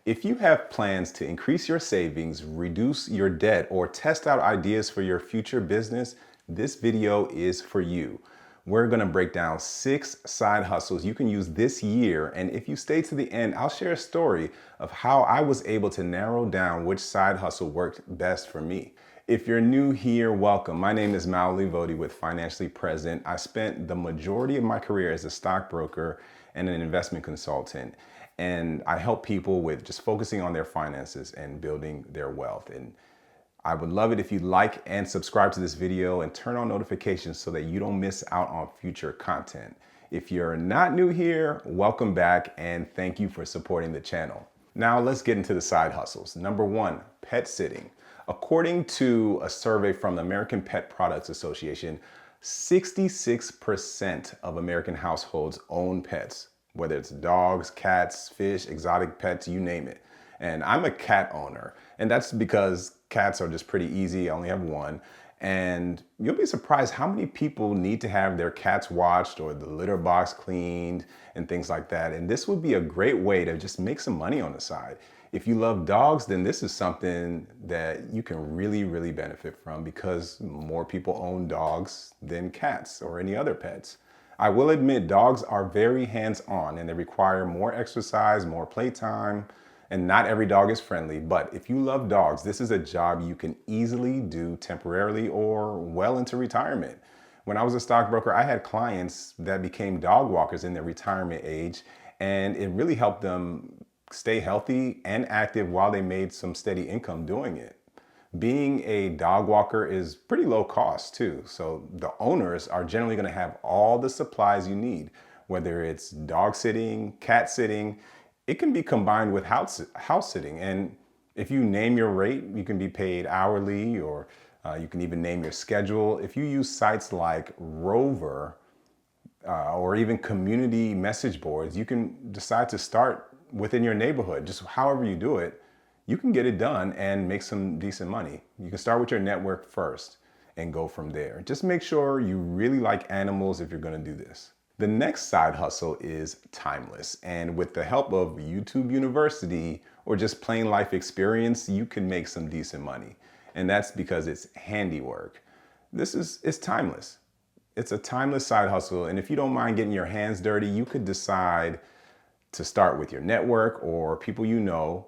If you have plans to increase your savings, reduce your debt, or test out ideas for your future business, this video is for you. We're gonna break down 6 side hustles you can use this year, and if you stay to the end, I'll share a story of how I was able to narrow down which side hustle worked best for me. If you're new here, welcome. My name is Vodi with Financially Present. I spent the majority of my career as a stockbroker and an investment consultant. And I help people with just focusing on their finances and building their wealth. And I would love it if you like and subscribe to this video and turn on notifications so that you don't miss out on future content. If you're not new here, welcome back and thank you for supporting the channel. Now let's get into the side hustles. Number 1, pet sitting. According to a survey from the American Pet Products Association, 66% of American households own pets, whether it's dogs, cats, fish, exotic pets, you name it. And I'm a cat owner, and that's because cats are just pretty easy. I only have one. And you'll be surprised how many people need to have their cats watched or the litter box cleaned and things like that. And this would be a great way to just make some money on the side. If you love dogs, then this is something that you can really benefit from because more people own dogs than cats or any other pets. I will admit dogs are very hands-on and they require more exercise, more playtime, and not every dog is friendly. But if you love dogs, this is a job you can easily do temporarily or well into retirement. When I was a stockbroker, I had clients that became dog walkers in their retirement age, and it really helped them stay healthy and active while they made some steady income doing it. Being a dog walker is pretty low cost too. So the owners are generally going to have all the supplies you need, whether it's dog sitting, cat sitting. It can be combined with house sitting. And if you name your rate, you can be paid hourly, or you can even name your schedule. If you use sites like Rover or even community message boards, you can decide to start within your neighborhood. Just however you do it, you can get it done and make some decent money. You can start with your network first and go from there. Just make sure you really like animals if you're gonna do this. The next side hustle is timeless. And with the help of YouTube University or just plain life experience, you can make some decent money. And that's because it's handiwork. It's timeless. It's a timeless side hustle. And if you don't mind getting your hands dirty, you could decide to start with your network or people you know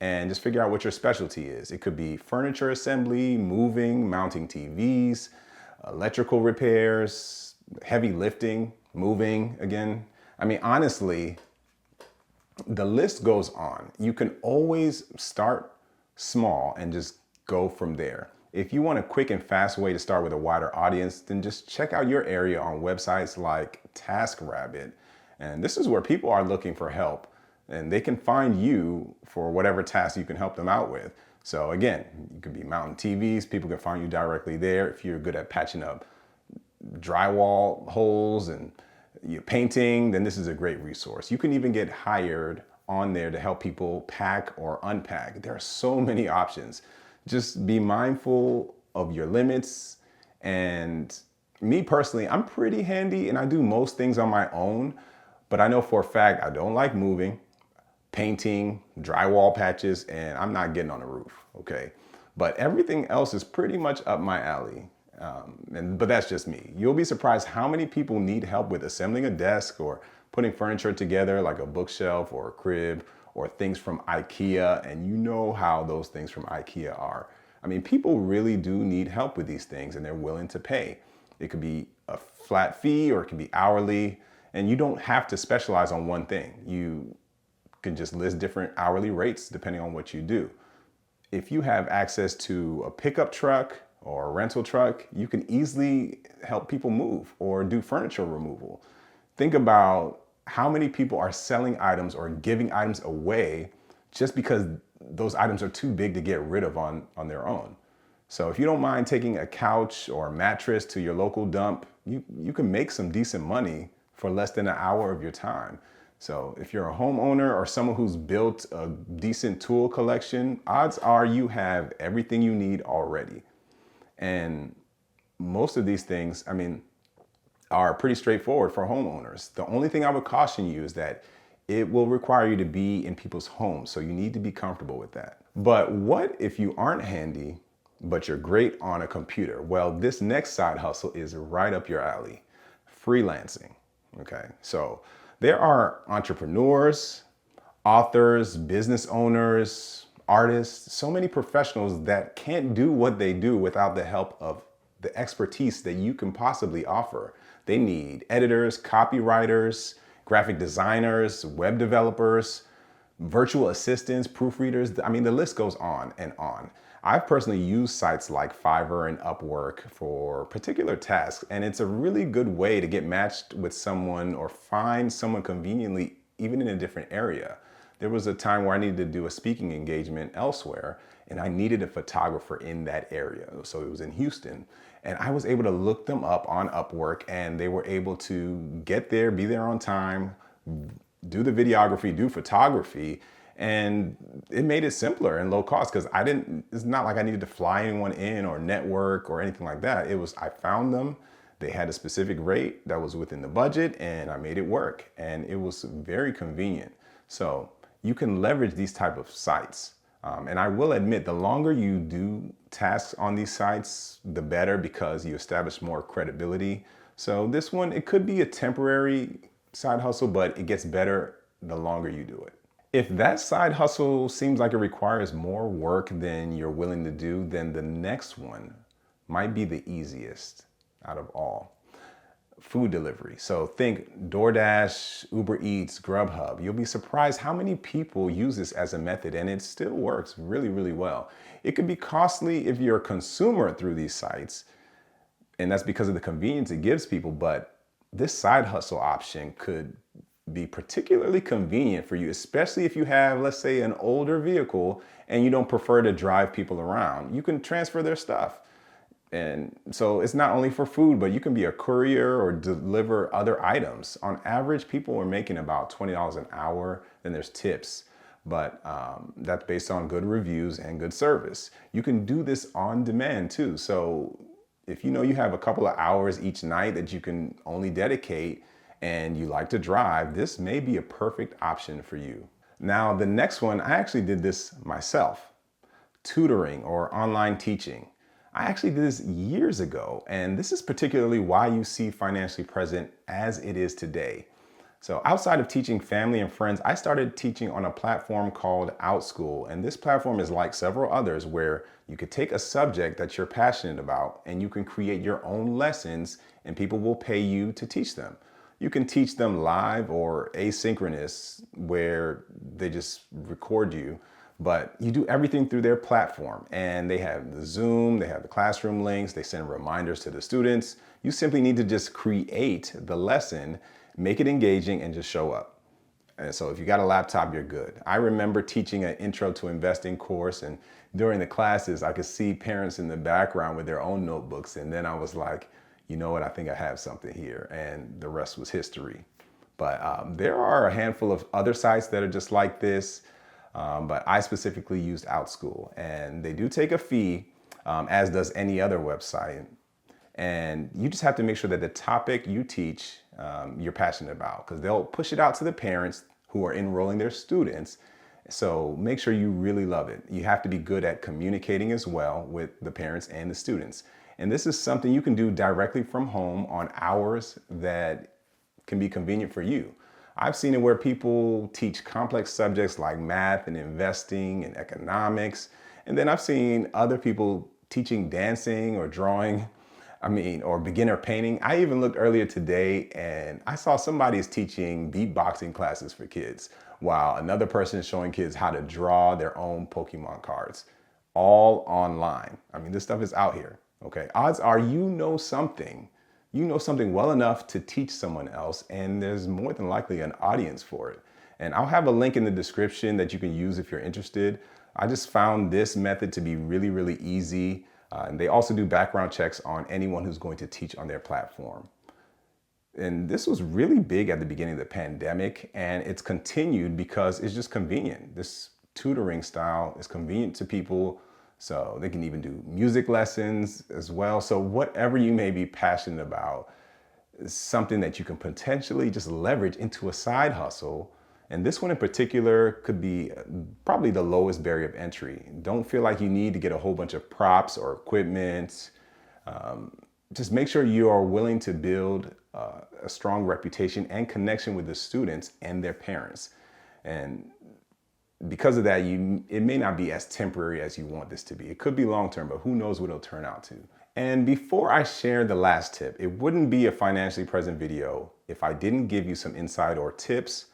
and just figure out what your specialty is. It could be furniture assembly, moving, mounting TVs, electrical repairs, heavy lifting, moving again. I mean, honestly, the list goes on. You can always start small and just go from there. If you want a quick and fast way to start with a wider audience, then just check out your area on websites like TaskRabbit. And this is where people are looking for help, and they can find you for whatever task you can help them out with. So again, you could be mounting TVs. People can find you directly there. If you're good at patching up drywall holes and you're painting, then this is a great resource. You can even get hired on there to help people pack or unpack. There are so many options. Just be mindful of your limits. And me personally, I'm pretty handy and I do most things on my own. But I know for a fact I don't like moving, painting, drywall patches, and I'm not getting on the roof, okay? But everything else is pretty much up my alley. But that's just me. You'll be surprised how many people need help with assembling a desk or putting furniture together like a bookshelf or a crib or things from IKEA, and you know how those things from IKEA are. I mean, people really do need help with these things and they're willing to pay. It could be a flat fee or it could be hourly. And you don't have to specialize on one thing. You can just list different hourly rates depending on what you do. If you have access to a pickup truck or a rental truck, you can easily help people move or do furniture removal. Think about how many people are selling items or giving items away just because those items are too big to get rid of on their own. So if you don't mind taking a couch or a mattress to your local dump, you can make some decent money for less than an hour of your time. So if you're a homeowner or someone who's built a decent tool collection, odds are you have everything you need already. And most of these things, I mean, are pretty straightforward for homeowners. The only thing I would caution you is that it will require you to be in people's homes. So you need to be comfortable with that. But what if you aren't handy, but you're great on a computer? Well, this next side hustle is right up your alley. Freelancing. Okay. So there are entrepreneurs, authors, business owners, artists, so many professionals that can't do what they do without the help of the expertise that you can possibly offer. They need editors, copywriters, graphic designers, web developers, virtual assistants, proofreaders. I mean, the list goes on and on. I've personally used sites like Fiverr and Upwork for particular tasks, and it's a really good way to get matched with someone or find someone conveniently, even in a different area. There was a time where I needed to do a speaking engagement elsewhere, and I needed a photographer in that area. So it was in Houston, and I was able to look them up on Upwork, and they were able to get there, be there on time, do the videography, do photography, and it made it simpler and low cost because it's not like I needed to fly anyone in or network or anything like that. I found them, they had a specific rate that was within the budget, and I made it work, and it was very convenient. So you can leverage these type of sites. And I will admit, the longer you do tasks on these sites, the better, because you establish more credibility. So this one, it could be a temporary side hustle, but it gets better the longer you do it. If that side hustle seems like it requires more work than you're willing to do, then the next one might be the easiest out of all. Food delivery. So think DoorDash, Uber Eats, Grubhub. You'll be surprised how many people use this as a method, and it still works really, really well. It could be costly if you're a consumer through these sites, and that's because of the convenience it gives people, but this side hustle option could be particularly convenient for you, especially if you have, let's say, an older vehicle and you don't prefer to drive people around. You can transfer their stuff. And so it's not only for food, but you can be a courier or deliver other items. On average, people are making about $20 an hour. Then there's tips, but that's based on good reviews and good service. You can do this on demand too. So if you know you have a couple of hours each night that you can only dedicate, and you like to drive, this may be a perfect option for you. Now, the next one, I actually did this myself. Tutoring or online teaching. I actually did this years ago, and this is particularly why you see Financially Present as it is today. So outside of teaching family and friends, I started teaching on a platform called OutSchool, and this platform is like several others where you could take a subject that you're passionate about and you can create your own lessons, and people will pay you to teach them. You can teach them live or asynchronous, where they just record you, but you do everything through their platform. And they have the Zoom, they have the classroom links, they send reminders to the students. You simply need to just create the lesson, make it engaging, and just show up. And so if you got a laptop, you're good. I remember teaching an intro to investing course, and during the classes, I could see parents in the background with their own notebooks. And then I was like, you know what, I think I have something here, and the rest was history. But there are a handful of other sites that are just like this, but I specifically used OutSchool, and they do take a fee, as does any other website. And you just have to make sure that the topic you teach, you're passionate about, because they'll push it out to the parents who are enrolling their students. So make sure you really love it. You have to be good at communicating as well with the parents and the students. And this is something you can do directly from home on hours that can be convenient for you. I've seen it where people teach complex subjects like math and investing and economics. And then I've seen other people teaching dancing or drawing, or beginner painting. I even looked earlier today and I saw somebody's teaching beatboxing classes for kids, while another person is showing kids how to draw their own Pokemon cards, all online. This stuff is out here. Okay, odds are you know something well enough to teach someone else, and there's more than likely an audience for it. And I'll have a link in the description that you can use if you're interested. I just found this method to be really, really easy. And they also do background checks on anyone who's going to teach on their platform. And this was really big at the beginning of the pandemic, and it's continued because it's just convenient. This tutoring style is convenient to people. So they can even do music lessons as well. So whatever you may be passionate about is something that you can potentially just leverage into a side hustle And this one in particular could be probably the lowest barrier of entry. Don't feel like you need to get a whole bunch of props or equipment. Just make sure you are willing to build a strong reputation and connection with the students and their parents. And because of that, it may not be as temporary as you want this to be. It could be long-term, but who knows what it'll turn out to. And before I share the last tip, it wouldn't be a financially present video if I didn't give you some insight or tips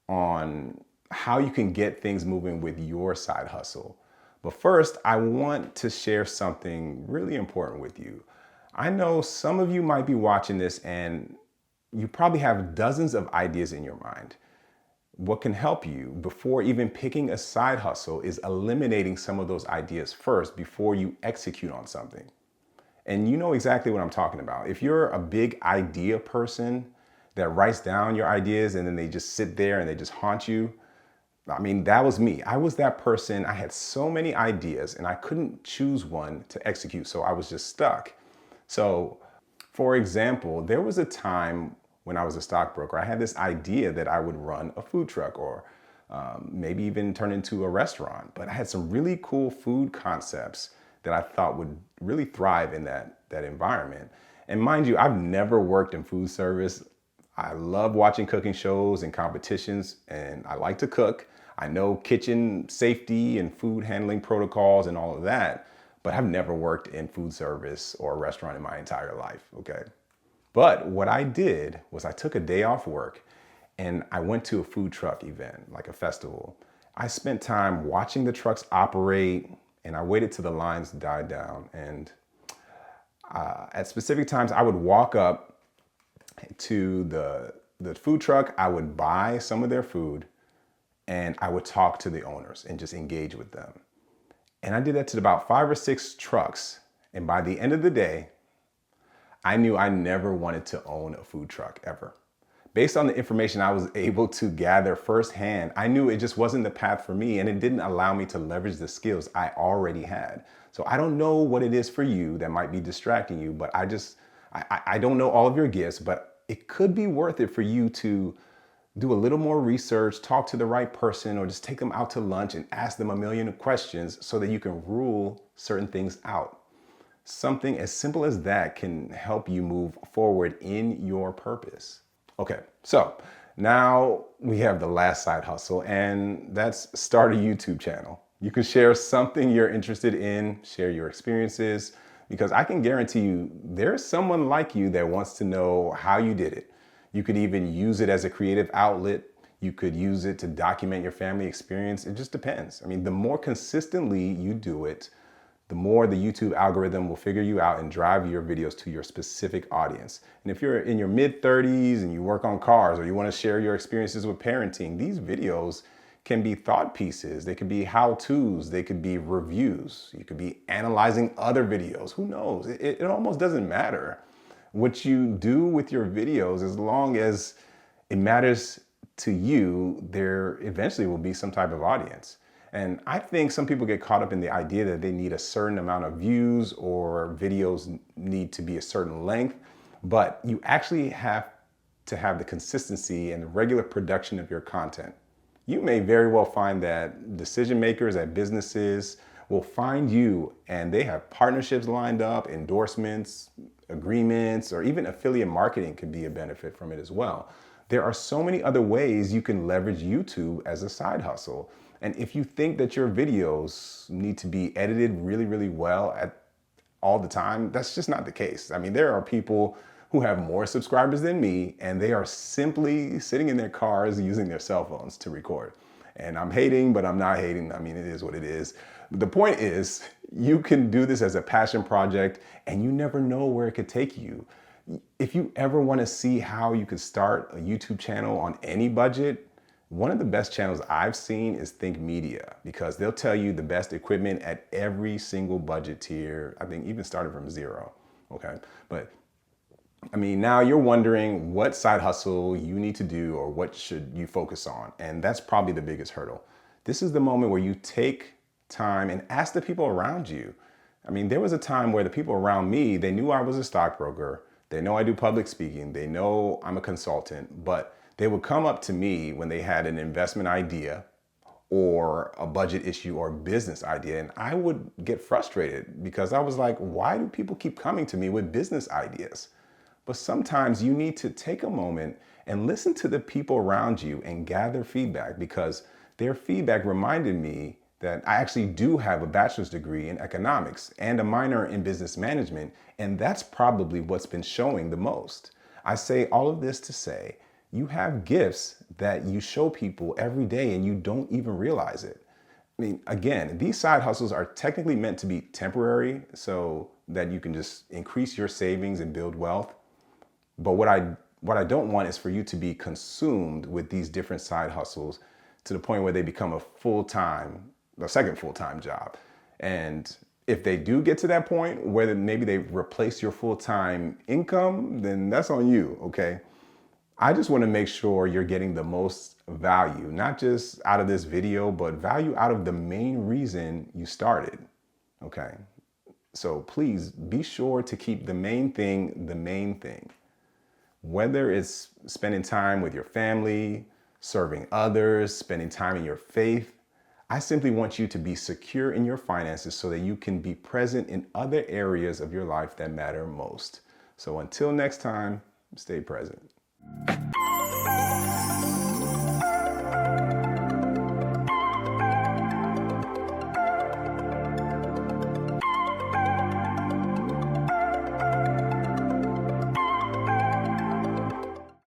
on how you can get things moving with your side hustle. But first, I want to share something really important with you. I know some of you might be watching this and you probably have dozens of ideas in your mind. What can help you before even picking a side hustle is eliminating some of those ideas first before you execute on something. And you know exactly what I'm talking about. If you're a big idea person that writes down your ideas and then they just sit there and they just haunt you, I mean, that was me. I was that person. I had so many ideas and I couldn't choose one to execute, so I was just stuck. So, for example, there was a time when I was a stockbroker, I had this idea that I would run a food truck or maybe even turn into a restaurant. But I had some really cool food concepts that I thought would really thrive in that environment. And mind you, I've never worked in food service. I love watching cooking shows and competitions, and I like to cook. I know kitchen safety and food handling protocols and all of that, but I've never worked in food service or a restaurant in my entire life, okay? But what I did was I took a day off work and I went to a food truck event, like a festival. I spent time watching the trucks operate and I waited till the lines died down. And at specific times, I would walk up to the food truck, I would buy some of their food and I would talk to the owners and just engage with them. And I did that to about 5 or 6 trucks. And by the end of the day, I knew I never wanted to own a food truck ever. Based on the information I was able to gather firsthand, I knew it just wasn't the path for me and it didn't allow me to leverage the skills I already had. So I don't know what it is for you that might be distracting you, but I don't know all of your gifts, but it could be worth it for you to do a little more research, talk to the right person, or just take them out to lunch and ask them a million questions so that you can rule certain things out. Something as simple as that can help you move forward in your purpose. Okay, so now we have the last side hustle, and that's start a YouTube channel. You can share something you're interested in, share your experiences, because I can guarantee you there's someone like you that wants to know how you did it. You could even use it as a creative outlet. You could use it to document your family experience. It just depends. I mean, the more consistently you do it, the more the YouTube algorithm will figure you out and drive your videos to your specific audience. And if you're in your mid-30s and you work on cars or you want to share your experiences with parenting, these videos can be thought pieces. They could be how-tos. They could be reviews. You could be analyzing other videos. Who knows? It almost doesn't matter what you do with your videos, as long as it matters to you, there eventually will be some type of audience. And I think some people get caught up in the idea that they need a certain amount of views or videos need to be a certain length, but you actually have to have the consistency and the regular production of your content. You may very well find that decision makers at businesses will find you and they have partnerships lined up, endorsements, agreements, or even affiliate marketing could be a benefit from it as well. There are so many other ways you can leverage YouTube as a side hustle. And if you think that your videos need to be edited really, really well all the time, that's just not the case. I mean, there are people who have more subscribers than me, and they are simply sitting in their cars using their cell phones to record. And I'm hating, but I'm not hating. I mean, it is what it is. The point is, you can do this as a passion project, and you never know where it could take you. If you ever want to see how you could start a YouTube channel on any budget, one of the best channels I've seen is Think Media, because they'll tell you the best equipment at every single budget tier. I think even started from zero, okay? But I mean, now you're wondering what side hustle you need to do or what should you focus on. And that's probably the biggest hurdle. This is the moment where you take time and ask the people around you. I mean, there was a time where the people around me, they knew I was a stockbroker. They know I do public speaking. They know I'm a consultant, but They would come up to me when they had an investment idea or a budget issue or business idea, and I would get frustrated because I was like, why do people keep coming to me with business ideas? But sometimes you need to take a moment and listen to the people around you and gather feedback, because their feedback reminded me that I actually do have a bachelor's degree in economics and a minor in business management, and that's probably what's been showing the most. I say all of this to say, you have gifts that you show people every day and you don't even realize it. I mean, again, these side hustles are technically meant to be temporary so that you can just increase your savings and build wealth. But what I don't want is for you to be consumed with these different side hustles to the point where they become a second full-time job. And if they do get to that point where maybe they replace your full-time income, then that's on you, okay? I just want to make sure you're getting the most value, not just out of this video, but value out of the main reason you started, okay? So please be sure to keep the main thing the main thing. Whether it's spending time with your family, serving others, spending time in your faith, I simply want you to be secure in your finances so that you can be present in other areas of your life that matter most. So until next time, stay present.